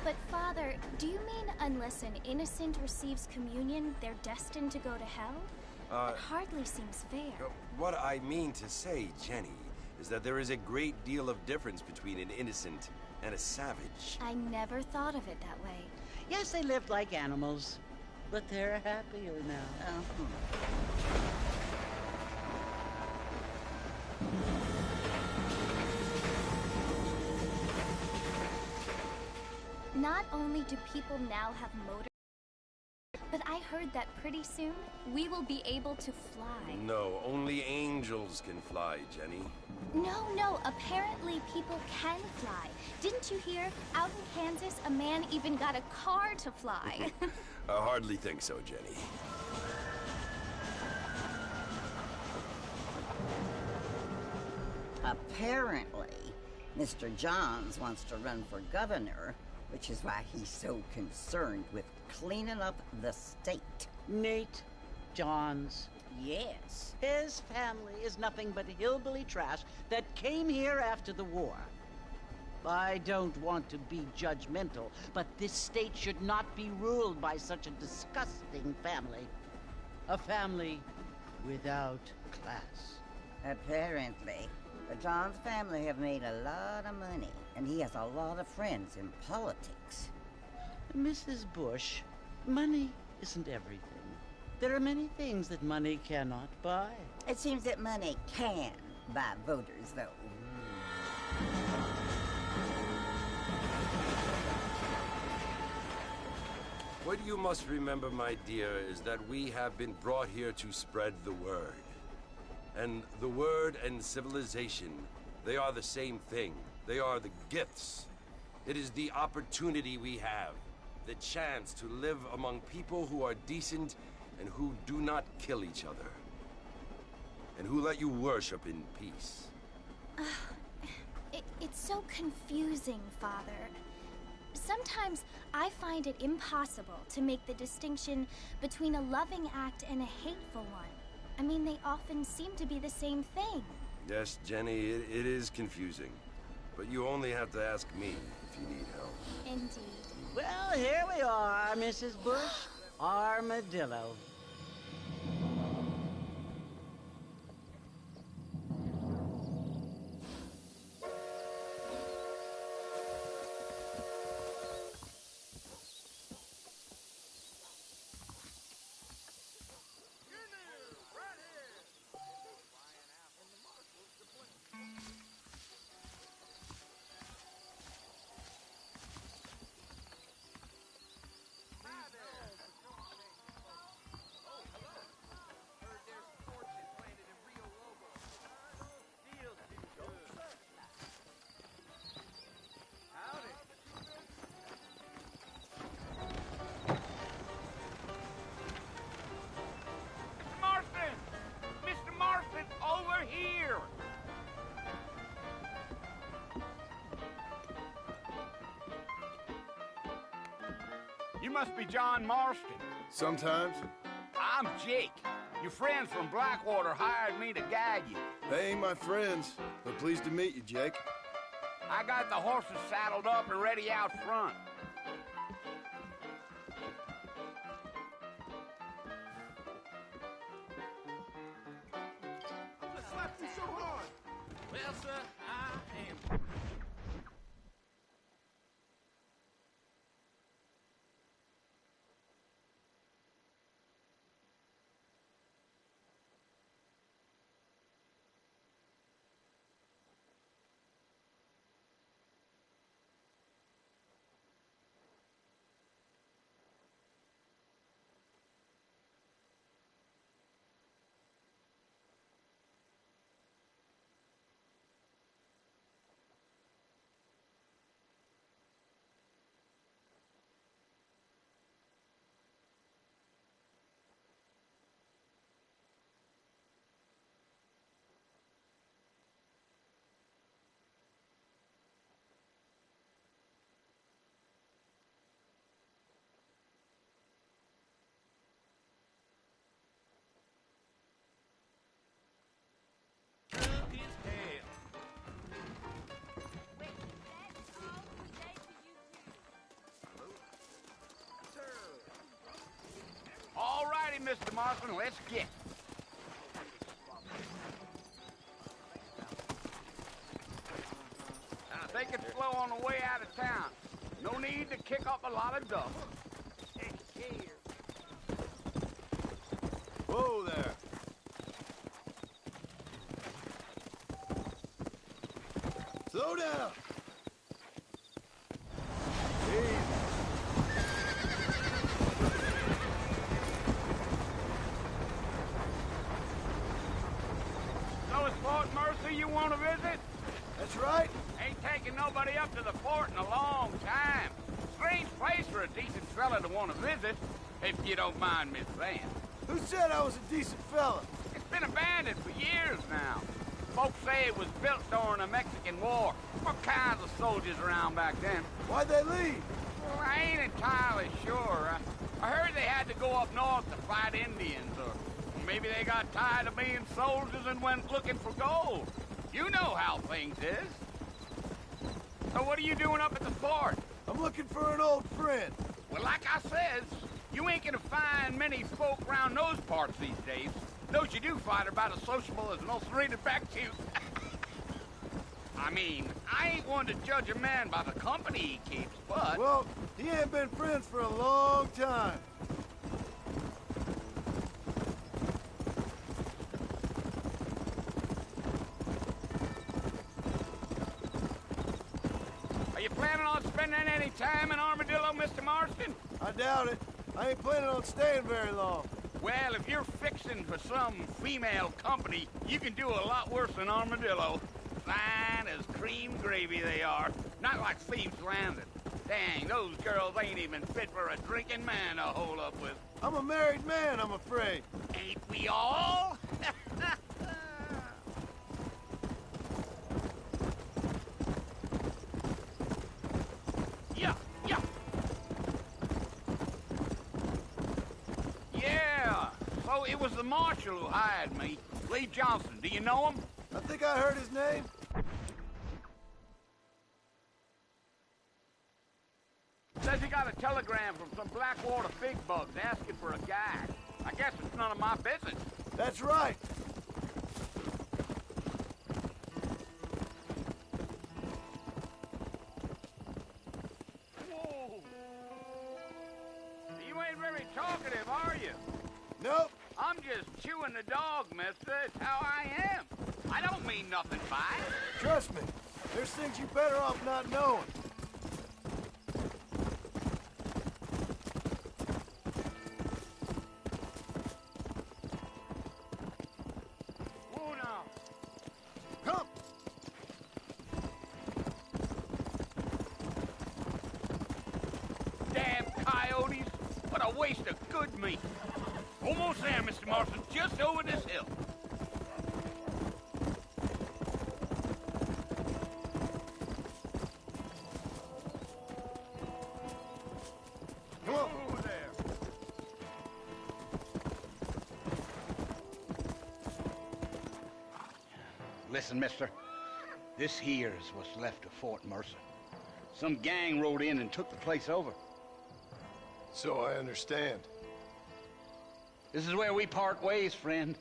But Father, do you mean unless an innocent receives communion, they're destined to go to hell? It hardly seems fair. What I mean to say, Jenny, is that there is a great deal of difference between an innocent and a savage. I never thought of it that way. Yes, they lived like animals, but they're happier now. Not only do people now have motors, but I heard that pretty soon we will be able to fly. No, only angels can fly, Jenny. No, apparently people can fly. Didn't you hear? Out in Kansas, a man even got a car to fly. I hardly think so, Jenny. Apparently, Mr. Johns wants to run for governor, which is why he's so concerned with cleaning up the state. Nate Johns. Yes. His family is nothing but hillbilly trash that came here after the war. I don't want to be judgmental, but this state should not be ruled by such a disgusting family. A family without class. Apparently. The Johns family have made a lot of money, and he has a lot of friends in politics. Mrs. Bush, money isn't everything. There are many things that money cannot buy. It seems that money can buy voters, though. What you must remember, my dear, is that we have been brought here to spread the word. And the word and civilization, they are the same thing. They are the gifts. It is the opportunity we have, the chance to live among people who are decent and who do not kill each other, and who let you worship in peace. It's so confusing, Father. Sometimes I find it impossible to make the distinction between a loving act and a hateful one. I mean, they often seem to be the same thing. Yes, Jenny, it is confusing. But you only have to ask me if you need help. Indeed. Well, here we are, Mrs. Bush. Armadillo. You must be John Marston. Sometimes. I'm Jake. Your friends from Blackwater hired me to guide you. They ain't my friends, but pleased to meet you, Jake. I got the horses saddled up and ready out front. What slapped you so hard? Well, sir, I am... ready, Mr. Marston. Let's get. Now, take it slow on the way out of town. No need to kick up a lot of dust. Whoa there. Slow down. Easy. So it's Fort Mercy you want to visit? That's right. Ain't taking nobody up to the fort in a long time. Strange place for a decent fella to want to visit, if you don't mind me saying. Who said I was a decent fella? It's been abandoned for years now. Folks say it was built during the Mexican War. What kinds of soldiers around back then? Why'd they leave? Well, I ain't entirely sure. I heard they had to go up north to fight Indians, or maybe they got tired of being soldiers and went looking for gold. You know how things is. So what are you doing up at the fort? I'm looking for an old friend. Well, like I says, you ain't gonna find many folk around those parts these days. Those you do find are about as sociable as an ulcerated back tooth. I mean, I ain't one to judge a man by the company he keeps, but... Well, he ain't been friends for a long time. Are you planning on spending any time in Armadillo, Mr. Marston? I doubt it. I ain't planning on staying very long. Well, if you're fixing for some female company, you can do a lot worse than Armadillo. Fine as cream gravy they are. Not like Thieves Landing. Dang, those girls ain't even fit for a drinking man to hole up with. I'm a married man, I'm afraid. Ain't we all? Yeah. Yeah, so it was the marshal who hired me. Lee Johnson, do you know him? I think I heard his name. Says he got a telegram from some Blackwater big bugs asking for a guide. I guess it's none of my business. That's right. Whoa! You ain't very talkative, are you? Nope. I'm just chewing the dog, mister. It's how I am. I don't mean nothing by it. Trust me. There's things you better off not knowing. Whoa now. Come. Damn coyotes. What a waste of good meat. Almost there, Mr. Marston. Just over this hill. Come on. Over there. Listen, mister. This here's what's left of Fort Mercer. Some gang rode in and took the place over. So I understand. This is where we part ways, friend.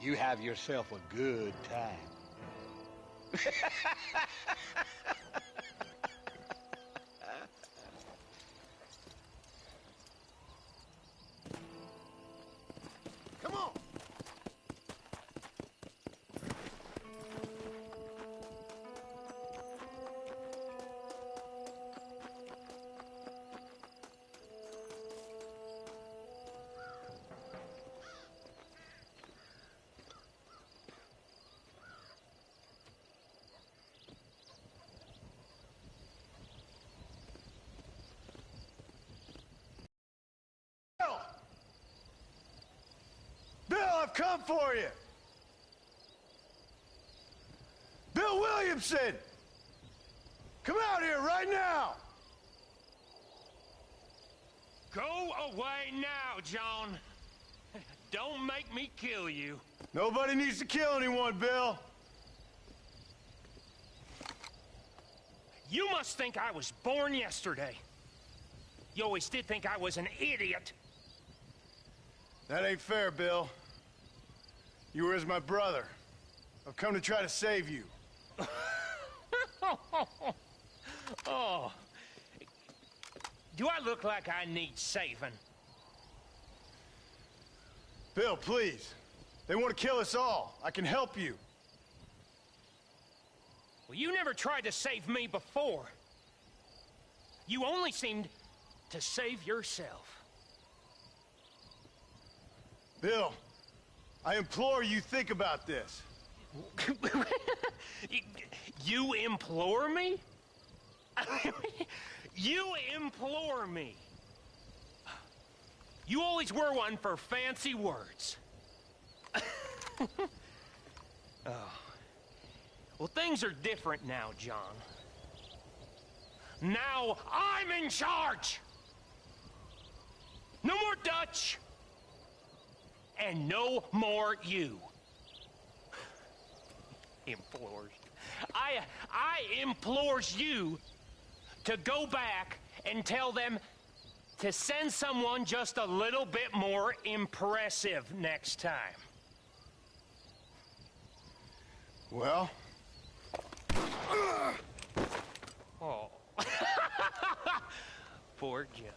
You have yourself a good time. Come on. Bill, I've come for you. Bill Williamson! Come out here right now! Go away now, John. Don't make me kill you. Nobody needs to kill anyone, Bill. You must think I was born yesterday. You always did think I was an idiot. That ain't fair, Bill. You were as my brother. I've come to try to save you. Oh. Do I look like I need saving? Bill, please. They want to kill us all. I can help you. Well, you never tried to save me before. You only seemed to save yourself. Bill, I implore you think about this. You implore me? You implore me. You always were one for fancy words. Oh. Well, things are different now, John. Now I'm in charge! No more Dutch! And no more you. Implores. I implores you to go back and tell them to send someone just a little bit more impressive next time. Well? Oh. Poor John.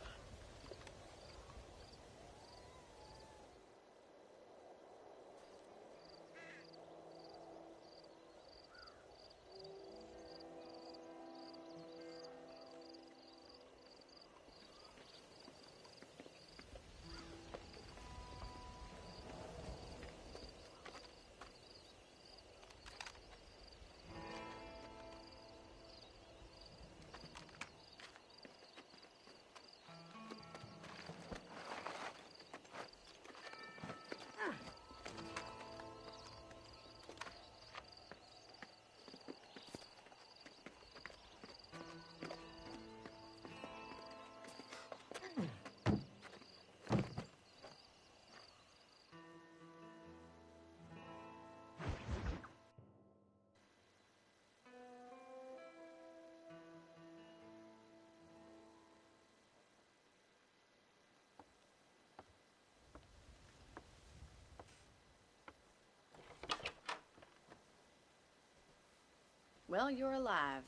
Well, you're alive.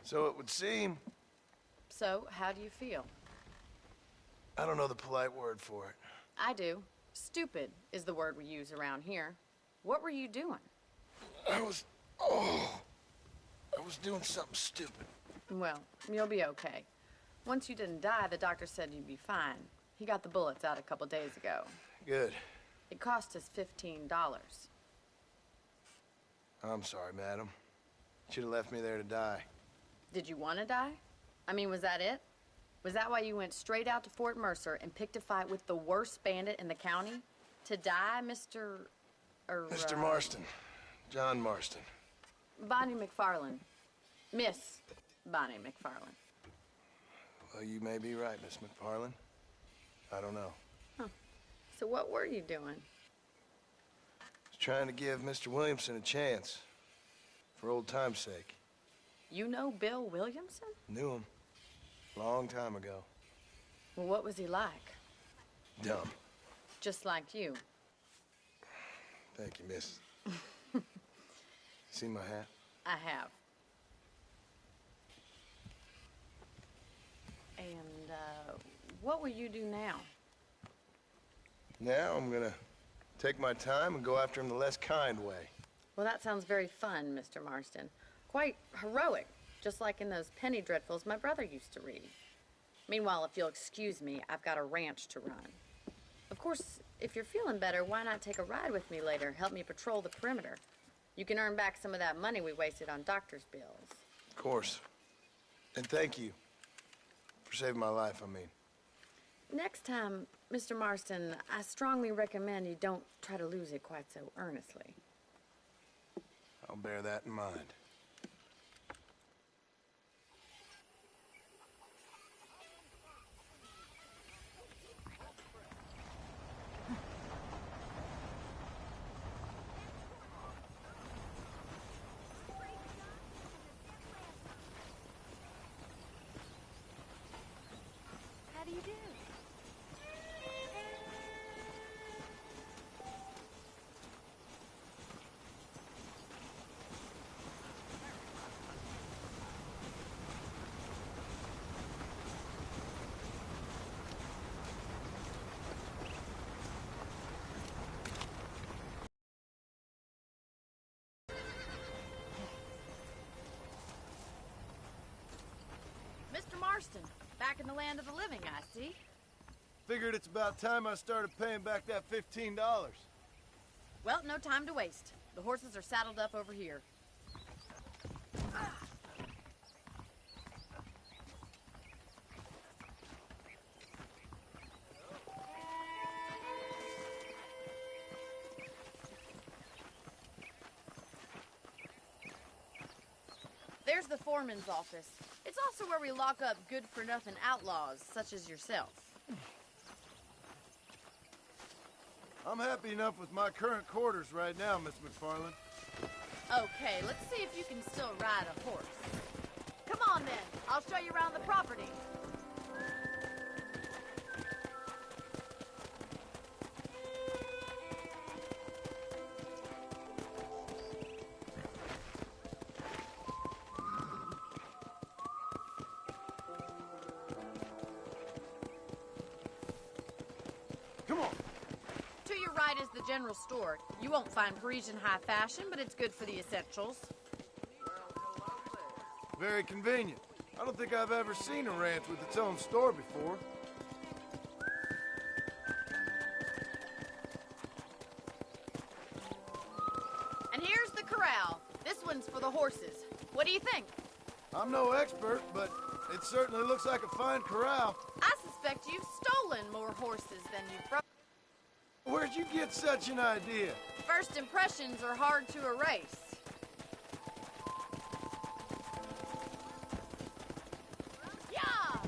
So it would seem. So, how do you feel? I don't know the polite word for it. I do. Stupid is the word we use around here. What were you doing? I was doing something stupid. Well, you'll be okay. Once you didn't die, the doctor said you'd be fine. He got the bullets out a couple days ago. Good. It cost us $15. I'm sorry, madam. Should have left me there to die. Did you want to die? I mean, was that it? Was that why you went straight out to Fort Mercer and picked a fight with the worst bandit in the county? To die, Mr. Mr. Marston. John Marston. Bonnie McFarland. Miss Bonnie McFarland. Well, you may be right, Miss McFarland. I don't know. Huh. So what were you doing? Trying to give Mr. Williamson a chance. For old time's sake. You know Bill Williamson? Knew him. Long time ago. Well, what was he like? Dumb. Just like you. Thank you, miss. See my hat? I have. And, what will you do now? Now I'm gonna take my time and go after him the less kind way. Well, that sounds very fun, Mr. Marston. Quite heroic, just like in those penny dreadfuls my brother used to read. Meanwhile, if you'll excuse me, I've got a ranch to run. Of course, if you're feeling better, why not take a ride with me later? Help me patrol the perimeter. You can earn back some of that money we wasted on doctor's bills. Of course. And thank you for saving my life, I mean. Next time, Mr. Marston, I strongly recommend you don't try to lose it quite so earnestly. I'll bear that in mind. How do you do? the land of the living, I see. Figured it's about time I started paying back that $15. Well, no time to waste. The horses are saddled up over here. There's the foreman's office. It's also where we lock up good-for-nothing outlaws, such as yourself. I'm happy enough with my current quarters right now, Miss McFarland. Okay, let's see if you can still ride a horse. Come on, then. I'll show you around the property. Come on. To your right is the general store. You won't find Parisian high fashion, but it's good for the essentials. Very convenient. I don't think I've ever seen a ranch with its own store before. And here's the corral. This one's for the horses. What do you think? I'm no expert, but it certainly looks like a fine corral. I suspect you've stolen more horses than you've brought. Where'd you get such an idea? First impressions are hard to erase. Yeah!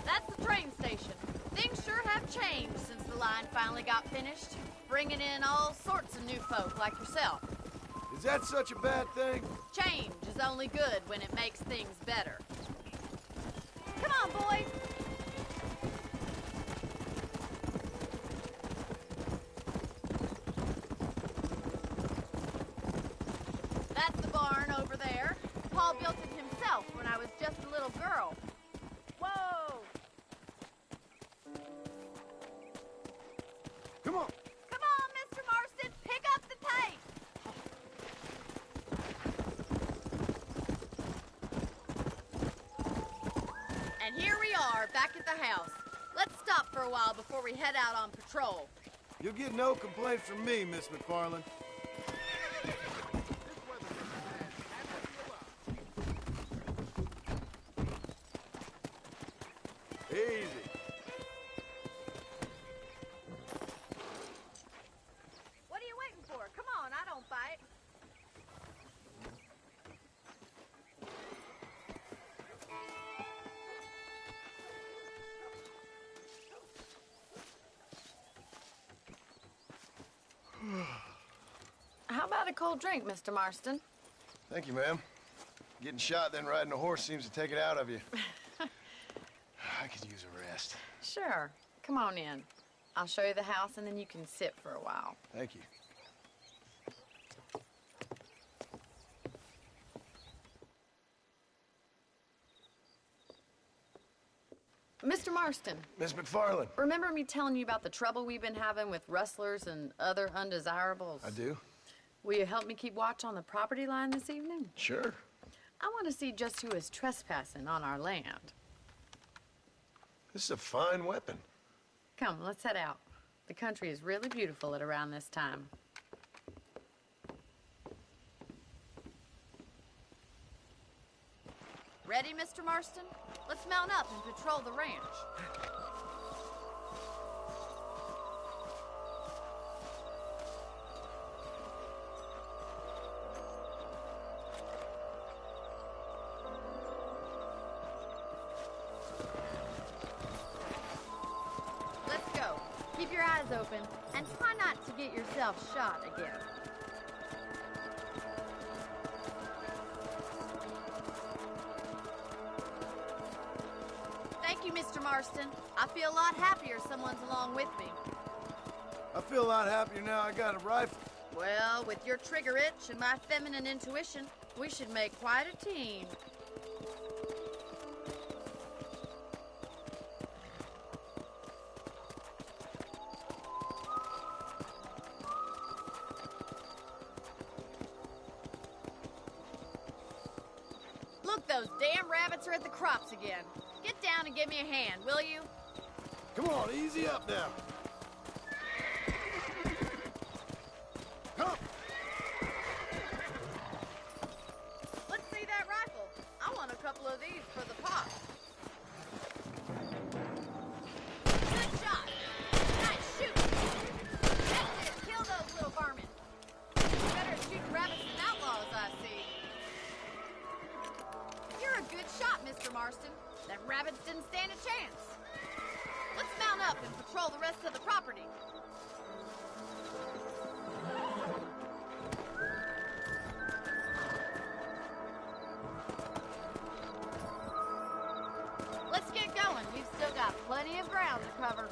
That's the train station. Things sure have changed since the line finally got finished, bringing in all sorts of new folk like yourself. Is that such a bad thing? Change is only good when it makes things better. Come on, boys! That's the barn over there. Paul built it himself when I was just a little girl. Whoa! Come on. Come on, Mr. Marston, pick up the pace! And here we are, back at the house. Let's stop for a while before we head out on patrol. You'll get no complaints from me, Miss McFarland. Easy. What are you waiting for? Come on, I don't bite. How about a cold drink, Mr. Marston? Thank you, ma'am. Getting shot, then riding a horse seems to take it out of you. I could use a rest. Sure. Come on in. I'll show you the house, and then you can sit for a while. Thank you. Mr. Marston, Miss McFarland. remember me telling you about the trouble we've been having with rustlers and other undesirables? I do? Will you help me keep watch on the property line this evening? Sure. I want to see just who is trespassing on our land. This is a fine weapon. Come, let's head out. The country is really beautiful at around this time. Ready, Mr. Marston? Let's mount up and patrol the ranch. Let's go. Keep your eyes open and try not to get yourself shot again. Thank you, Mr. Marston. I feel a lot happier someone's along with me. I feel a lot happier now I got a rifle. Well, with your trigger itch and my feminine intuition, we should make quite a team. Look, those damn rabbits are at the crops again. Get down and give me a hand, will you? Come on, easy up now. Come. Let's see that rifle. I want a couple of these for the pop. Good shot. Nice shoot. That's it. Kill those little varmints. Better shoot rabbits than outlaws, I see. You're a good shot, Mr. Marston. Them rabbits didn't stand a chance. Let's mount up and patrol the rest of the property. Let's get going. We've still got plenty of ground to cover.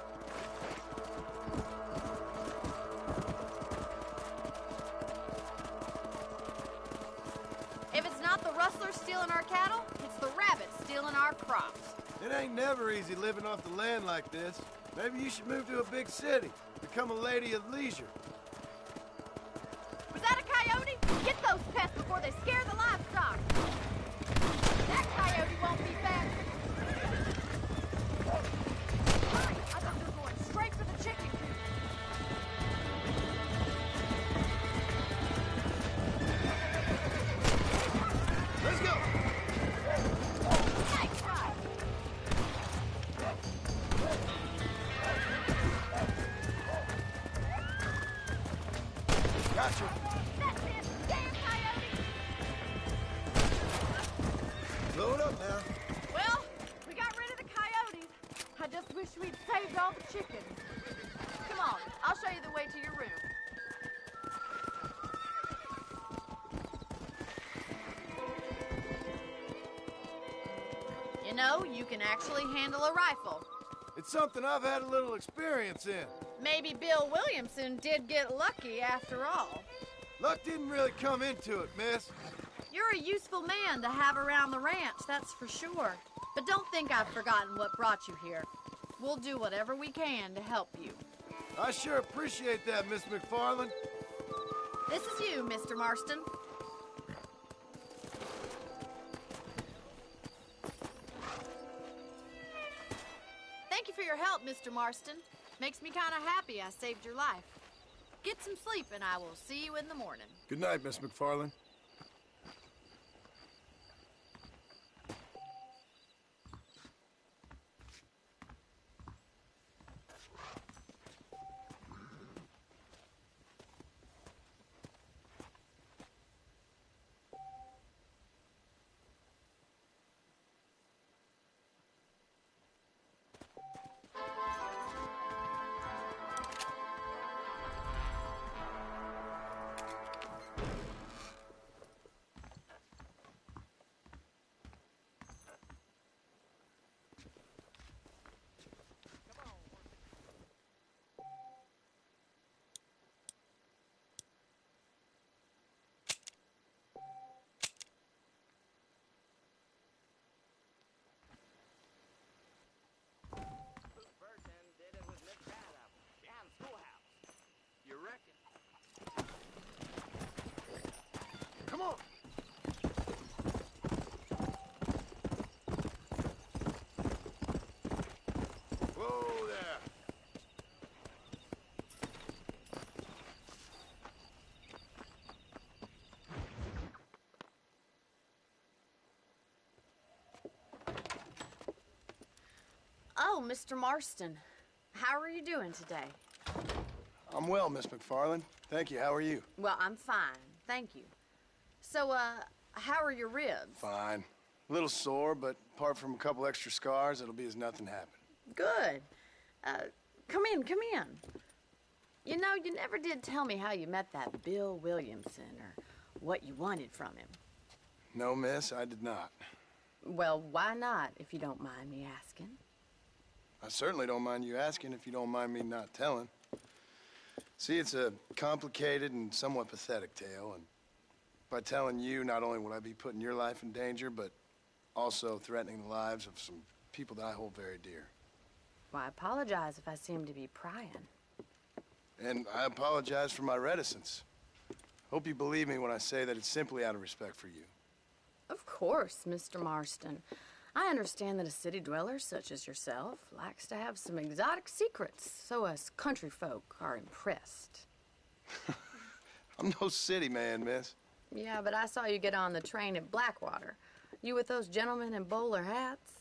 If it's not the rustlers stealing our cattle, it's the rabbits stealing our crops. It ain't never easy living off the land like this. Maybe you should move to a big city. Become a lady of leisure. Was that a coyote? Get those pests before they scare the livestock. That coyote won't be back. Hurry! I thought you were going straight for the chicken coop. Let's go! Nice try. Gotcha. That's it. Damn coyote. Blow it up now. Well, we got rid of the coyotes. I just wish we'd saved all the chickens. Come on, I'll show you the way to your room. You know, you can actually handle a rifle. It's something I've had a little experience in. Maybe Bill Williamson did get lucky after all. Luck didn't really come into it, miss. You're a useful man to have around the ranch, that's for sure. But don't think I've forgotten what brought you here. We'll do whatever we can to help you. I sure appreciate that, Miss McFarland. This is you, Mr. Marston. Thank you for your help, Mr. Marston. Makes me kind of happy I saved your life. Get some sleep and I will see you in the morning. Good night, Miss McFarland. Come on. Whoa there. Oh, Mr. Marston. How are you doing today? I'm well, Miss McFarland. Thank you. How are you? Well, I'm fine. Thank you. So, how are your ribs? Fine. A little sore, but apart from a couple extra scars, it'll be as nothing happened. Good. Come in, come in. You know, you never did tell me how you met that Bill Williamson or what you wanted from him. No, miss, I did not. Well, why not, if you don't mind me asking? I certainly don't mind you asking if you don't mind me not telling. See, it's a complicated and somewhat pathetic tale, and by telling you, not only will I be putting your life in danger, but also threatening the lives of some people that I hold very dear. Well, I apologize if I seem to be prying. And I apologize for my reticence. Hope you believe me when I say that it's simply out of respect for you. Of course, Mr. Marston. I understand that a city dweller such as yourself likes to have some exotic secrets, so us country folk are impressed. I'm no city man, miss. Yeah, but I saw you get on the train at Blackwater. You with those gentlemen in bowler hats?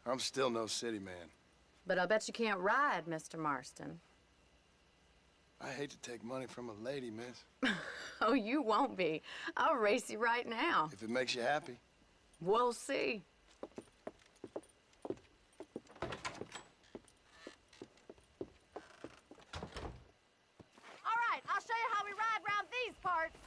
I'm still no city man. But I'll bet you can't ride, Mr. Marston. I hate to take money from a lady, miss. Oh, you won't be. I'll race you right now. If it makes you happy. We'll see. All right, I'll show you how we ride round these parts.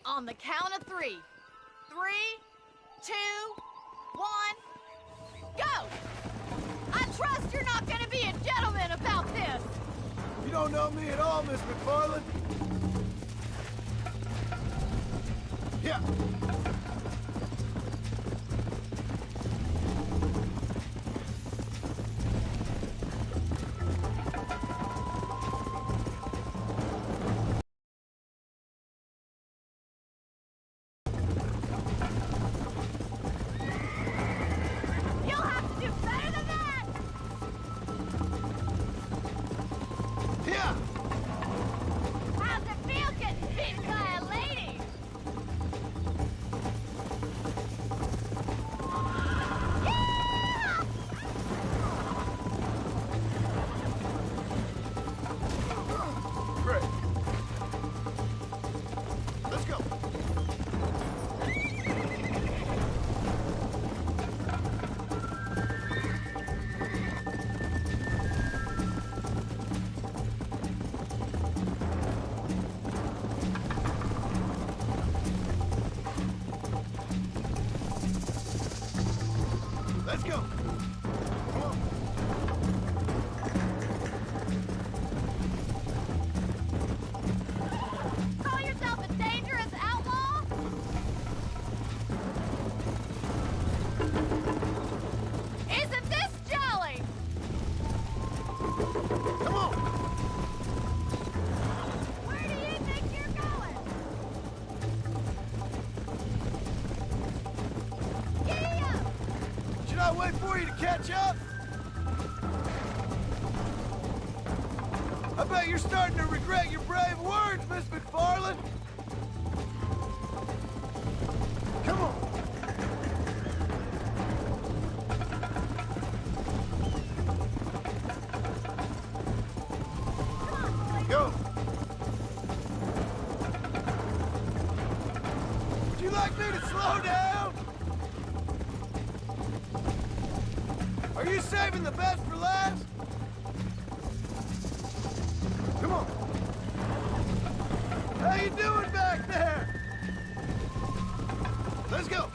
On the count of 3. 3, 2, 1, go! I trust you're not gonna be a gentleman about this. You don't know me at all, Miss McFarland. Yeah. You'll have to do better than that. Yeah. How's it feel getting beaten by a lady? Yeah! Great. Let's go. Let's go. Come on. Call yourself a dangerous outlaw? Isn't this jolly? Come on. Where do you think you're going? Giddy up! Should I wait for you to catch up? I bet you're starting to regret your brave words, Miss McFarland. Come on. Go. Would you like me to slow down? Are you saving the best for last? Come on. How you doing back there? Let's go.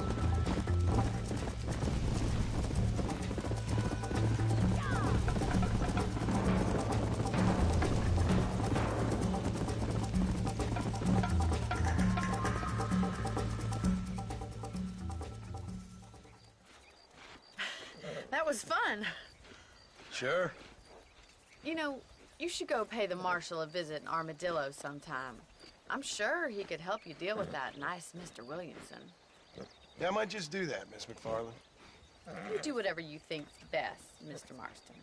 That was fun. Sure. You know, you should go pay the marshal a visit in Armadillo sometime. I'm sure he could help you deal with that nice Mr. Williamson. Yeah, I might just do that, Miss McFarland. You do whatever you think's best, Mr. Marston.